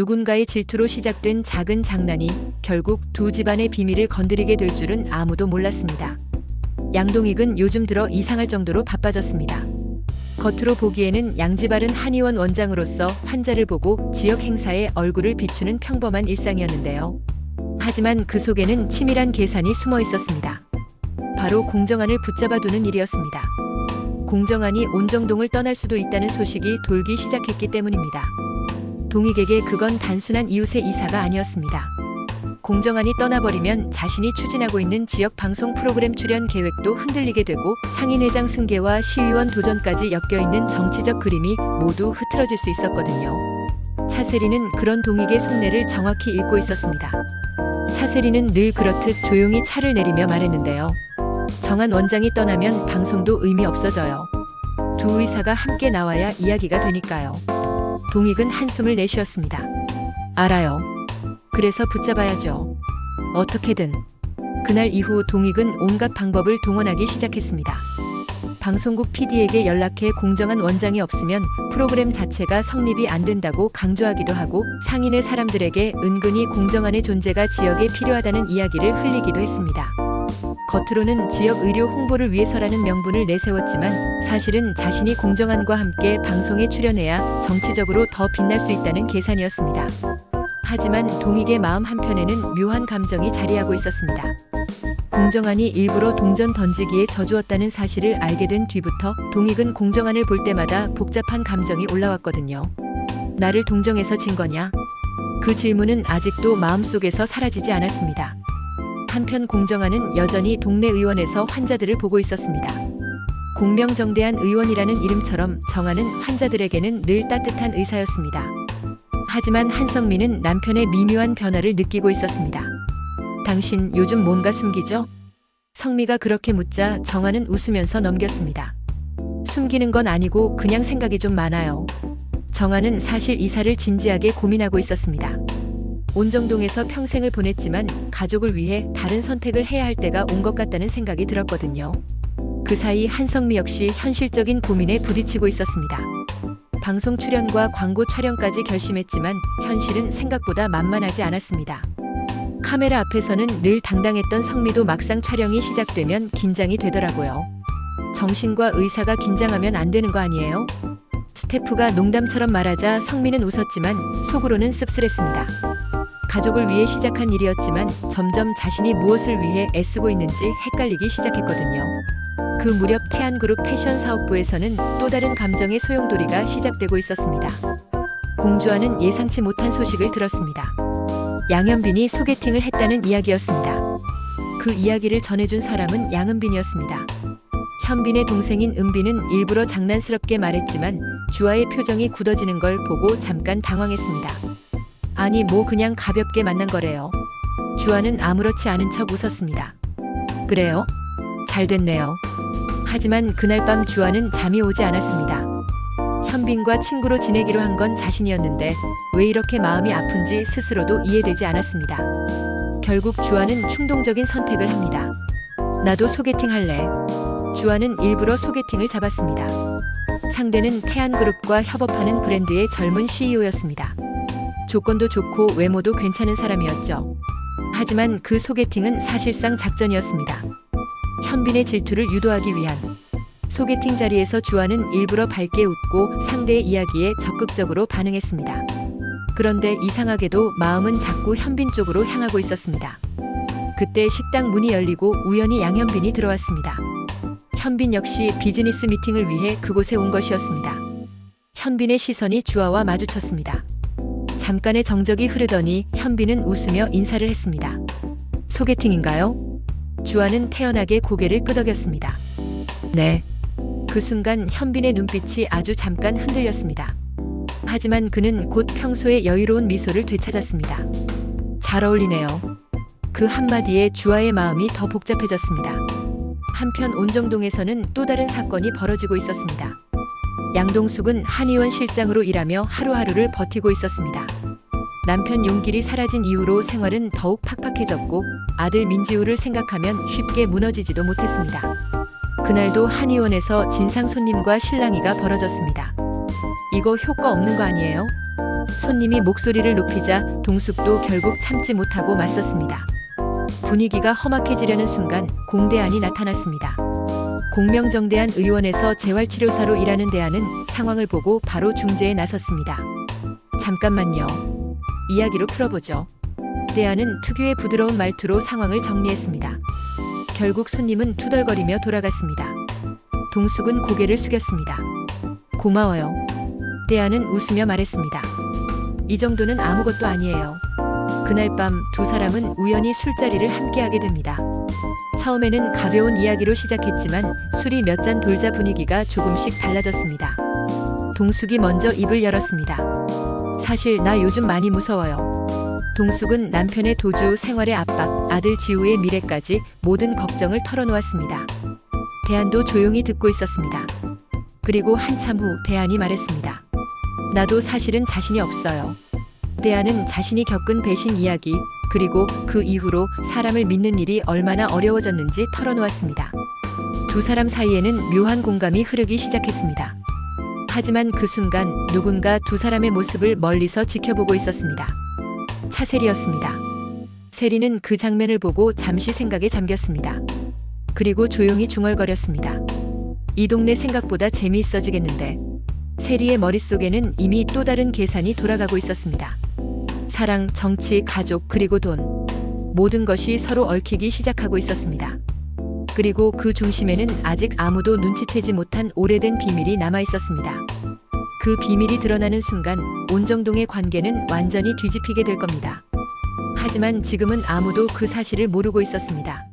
누군가의 질투로 시작된 작은 장난이 결국 두 집안의 비밀을 건드리게 될 줄은 아무도 몰랐습니다. 양동익은 요즘 들어 이상할 정도로 바빠졌습니다. 겉으로 보기에는 양지바른 한의원 원장으로서 환자를 보고 지역 행사에 얼굴을 비추는 평범한 일상이었는데요. 하지만 그 속에는 치밀한 계산이 숨어 있었습니다. 바로 공정한을 붙잡아두는 일이었습니다. 공정한이 온정동을 떠날 수도 있다는 소식이 돌기 시작했기 때문입니다. 동익에게 그건 단순한 이웃의 이사가 아니었습니다. 공정한이 떠나버리면 자신이 추진하고 있는 지역 방송 프로그램 출연 계획도 흔들리게 되고 상인회장 승계와 시의원 도전까지 엮여있는 정치적 그림이 모두 흐트러질 수 있었거든요. 차세리는 그런 동익의 속내를 정확히 읽고 있었습니다. 차세리는 늘 그렇듯 조용히 차를 내리며 말했는데요. 정한 원장이 떠나면 방송도 의미 없어져요. 두 의사가 함께 나와야 이야기가 되니까요. 동익은 한숨을 내쉬었습니다. 알아요. 그래서 붙잡아야죠. 어떻게든. 그날 이후 동익은 온갖 방법을 동원하기 시작했습니다. 방송국 PD에게 연락해 공정한 원장이 없으면 프로그램 자체가 성립이 안 된다고 강조하기도 하고 상인의 사람들에게 은근히 공정한의 존재가 지역에 필요하다는 이야기를 흘리기도 했습니다. 겉으로는 지역 의료 홍보를 위해서라는 명분을 내세웠지만 사실은 자신이 공정한과 함께 방송에 출연해야 정치적으로 더 빛날 수 있다는 계산이었습니다. 하지만 동익의 마음 한편에는 묘한 감정이 자리하고 있었습니다. 공정한이 일부러 동전 던지기에 져주었다는 사실을 알게 된 뒤부터 동익은 공정한을 볼 때마다 복잡한 감정이 올라왔거든요. 나를 동정해서 진 거냐? 그 질문은 아직도 마음속에서 사라지지 않았습니다. 한편 공정한은 여전히 동네 의원에서 환자들을 보고 있었습니다. 공명정대한 의원이라는 이름처럼 정한은 환자들에게는 늘 따뜻한 의사였습니다. 하지만 한성민은 남편의 미묘한 변화를 느끼고 있었습니다. 당신 요즘 뭔가 숨기죠? 성미가 그렇게 묻자 정한은 웃으면서 넘겼습니다. 숨기는 건 아니고 그냥 생각이 좀 많아요. 정한은 사실 이사를 진지하게 고민하고 있었습니다. 온정동에서 평생을 보냈지만 가족을 위해 다른 선택을 해야 할 때가 온 것 같다는 생각이 들었거든요. 그 사이 한성미 역시 현실적인 고민에 부딪히고 있었습니다. 방송 출연과 광고 촬영까지 결심했지만 현실은 생각보다 만만하지 않았습니다. 카메라 앞에서는 늘 당당했던 성미도 막상 촬영이 시작되면 긴장이 되더라고요. 정신과 의사가 긴장하면 안 되는 거 아니에요? 스태프가 농담처럼 말하자 성미는 웃었지만 속으로는 씁쓸했습니다. 가족을 위해 시작한 일이었지만 점점 자신이 무엇을 위해 애쓰고 있는지 헷갈리기 시작했거든요. 그 무렵 태안그룹 패션 사업부에서는 또 다른 감정의 소용돌이가 시작되고 있었습니다. 공주와는 예상치 못한 소식을 들었습니다. 양현빈이 소개팅을 했다는 이야기였습니다. 그 이야기를 전해준 사람은 양은빈이었습니다. 현빈의 동생인 은빈은 일부러 장난스럽게 말했지만 주아의 표정이 굳어지는 걸 보고 잠깐 당황했습니다. 아니 뭐 그냥 가볍게 만난 거래요. 주아는 아무렇지 않은 척 웃었습니다. 그래요? 잘 됐네요. 하지만 그날 밤 주아는 잠이 오지 않았습니다. 현빈과 친구로 지내기로 한 건 자신이었는데 왜 이렇게 마음이 아픈지 스스로도 이해되지 않았습니다. 결국 주아는 충동적인 선택을 합니다. 나도 소개팅 할래. 주아는 일부러 소개팅을 잡았습니다. 상대는 태안그룹과 협업하는 브랜드의 젊은 CEO였습니다. 조건도 좋고 외모도 괜찮은 사람이었죠. 하지만 그 소개팅은 사실상 작전이었습니다. 현빈의 질투를 유도하기 위한. 소개팅 자리에서 주아는 일부러 밝게 웃고 상대의 이야기에 적극적으로 반응했습니다. 그런데 이상하게도 마음은 자꾸 현빈 쪽으로 향하고 있었습니다. 그때 식당 문이 열리고 우연히 양현빈이 들어왔습니다. 현빈 역시 비즈니스 미팅을 위해 그곳에 온 것이었습니다. 현빈의 시선이 주아와 마주쳤습니다. 잠깐의 정적이 흐르더니 현빈은 웃으며 인사를 했습니다. 소개팅인가요? 주아는 태연하게 고개를 끄덕였습니다. 네. 그 순간 현빈의 눈빛이 아주 잠깐 흔들렸습니다. 하지만 그는 곧 평소의 여유로운 미소를 되찾았습니다. 잘 어울리네요. 그 한마디에 주아의 마음이 더 복잡해졌습니다. 한편 온정동에서는 또 다른 사건이 벌어지고 있었습니다. 양동숙은 한의원 실장으로 일하며 하루하루를 버티고 있었습니다. 남편 용길이 사라진 이후로 생활은 더욱 팍팍해졌고 아들 민지우를 생각하면 쉽게 무너지지도 못했습니다. 그날도 한의원에서 진상 손님과 실랑이가 벌어졌습니다. 이거 효과 없는 거 아니에요? 손님이 목소리를 높이자 동숙도 결국 참지 못하고 맞섰습니다. 분위기가 험악해지려는 순간 공대안이 나타났습니다. 공명정대한 의원에서 재활치료사로 일하는 대안은 상황을 보고 바로 중재에 나섰습니다. 잠깐만요. 이야기로 풀어보죠. 대안은 특유의 부드러운 말투로 상황을 정리했습니다. 결국 손님은 투덜거리며 돌아갔습니다. 동숙은 고개를 숙였습니다. 고마워요. 대안은 웃으며 말했습니다. 이 정도는 아무것도 아니에요. 그날 밤 두 사람은 우연히 술자리를 함께하게 됩니다. 처음에는 가벼운 이야기로 시작했지만 술이 몇 잔 돌자 분위기가 조금씩 달라졌습니다. 동숙이 먼저 입을 열었습니다. 사실 나 요즘 많이 무서워요. 동숙은 남편의 도주 생활의 압박, 아들 지우의 미래까지 모든 걱정을 털어놓았습니다. 대안도 조용히 듣고 있었습니다. 그리고 한참 후 대안이 말했습니다. 나도 사실은 자신이 없어요. 대안은 자신이 겪은 배신 이야기, 그리고 그 이후로 사람을 믿는 일이 얼마나 어려워졌는지 털어놓았습니다. 두 사람 사이에는 묘한 공감이 흐르기 시작했습니다. 하지만 그 순간 누군가 두 사람의 모습을 멀리서 지켜보고 있었습니다. 차세리였습니다. 세리는 그 장면을 보고 잠시 생각에 잠겼습니다. 그리고 조용히 중얼거렸습니다. 이 동네 생각보다 재미있어지겠는데. 세리의 머릿속에는 이미 또 다른 계산이 돌아가고 있었습니다. 사랑, 정치, 가족, 그리고 돈. 모든 것이 서로 얽히기 시작하고 있었습니다. 그리고 그 중심에는 아직 아무도 눈치채지 못한 오래된 비밀이 남아 있었습니다. 그 비밀이 드러나는 순간 온정동의 관계는 완전히 뒤집히게 될 겁니다. 하지만 지금은 아무도 그 사실을 모르고 있었습니다.